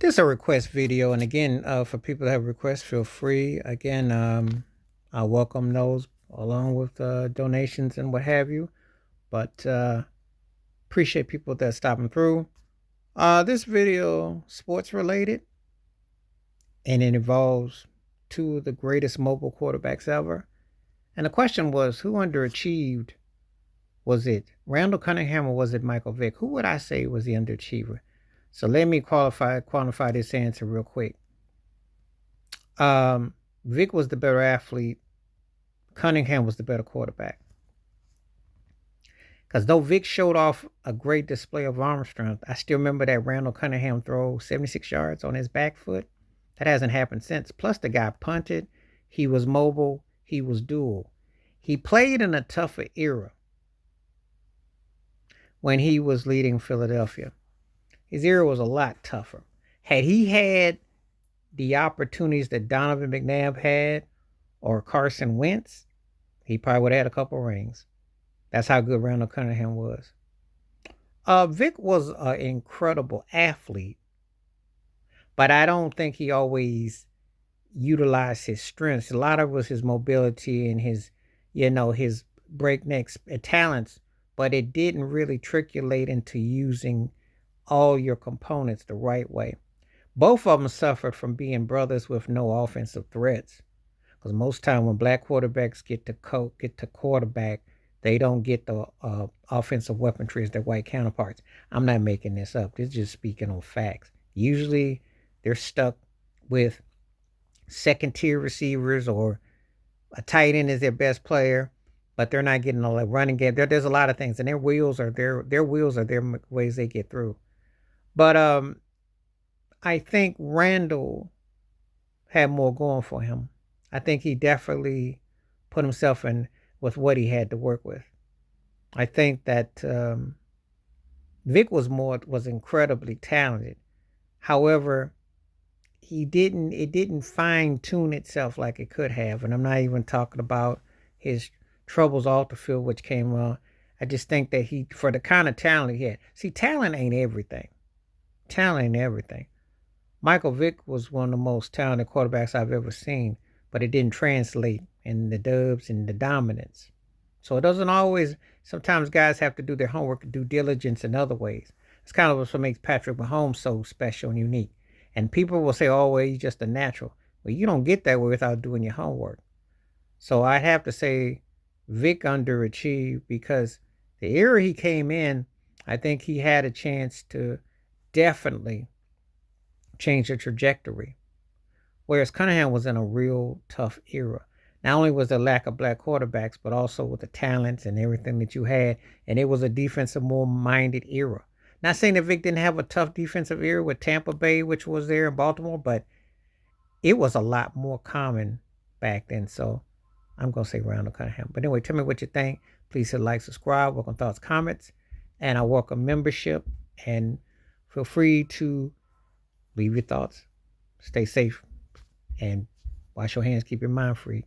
This is a request video, and again, for people that have requests, feel free. Again, I welcome those along with donations and what have you. But appreciate people that stopping through. This video sports related, and it involves two of the greatest mobile quarterbacks ever. And the question was, who underachieved? Was it Randall Cunningham or was it Michael Vick? Who would I say was the underachiever? So let me quantify this answer real quick. Um, Vick was the better athlete. Cunningham was the better quarterback. Because though Vick showed off a great display of arm strength, I still remember that Randall Cunningham throw 76 yards on his back foot. That hasn't happened since. Plus, the guy punted. He was mobile. He was dual. He played in a tougher era when he was leading Philadelphia. His era was a lot tougher. Had he had the opportunities that Donovan McNabb had or Carson Wentz, he probably would have had a couple rings. That's how good Randall Cunningham was. Vic was an incredible athlete, but I don't think he always utilized his strengths. A lot of it was his mobility and his breakneck talents, but it didn't really triculate into using all your components the right way. Both of them suffered from being brothers with no offensive threats. Because most time when black quarterbacks get to quarterback, they don't get the offensive weaponry as their white counterparts. I'm not making this up. This is just speaking on facts. Usually, they're stuck with second tier receivers or a tight end is their best player, but they're not getting a running game. There's a lot of things, and their wheels are their ways they get through. But I think Randall had more going for him. I think he definitely put himself in with what he had to work with. I think that Vic was incredibly talented. However, it didn't fine tune itself like it could have. And I'm not even talking about his troubles off the field, which came on. I just think that for the kind of talent he had. See, talent ain't everything. Talent ain't everything. Michael Vick was one of the most talented quarterbacks I've ever seen, but it didn't translate in the dubs and the dominance. So it doesn't always. Sometimes guys have to do their homework and due diligence in other ways. It's kind of what makes Patrick Mahomes so special and unique. And people will say, "Oh, well, he's just a natural." Well, you don't get that way without doing your homework. So I'd have to say Vic underachieved because the era he came in, I think he had a chance to definitely change the trajectory. Whereas Cunningham was in a real tough era. Not only was there lack of black quarterbacks, but also with the talents and everything that you had, and it was a defensive more minded era. Not saying that Vic didn't have a tough defensive era with Tampa Bay, which was there in Baltimore, but it was a lot more common back then. So I'm gonna say Randall Cunningham. But anyway, tell me what you think. Please hit like, subscribe, welcome thoughts, comments, and I welcome membership. And feel free to leave your thoughts. Stay safe and wash your hands. Keep your mind free.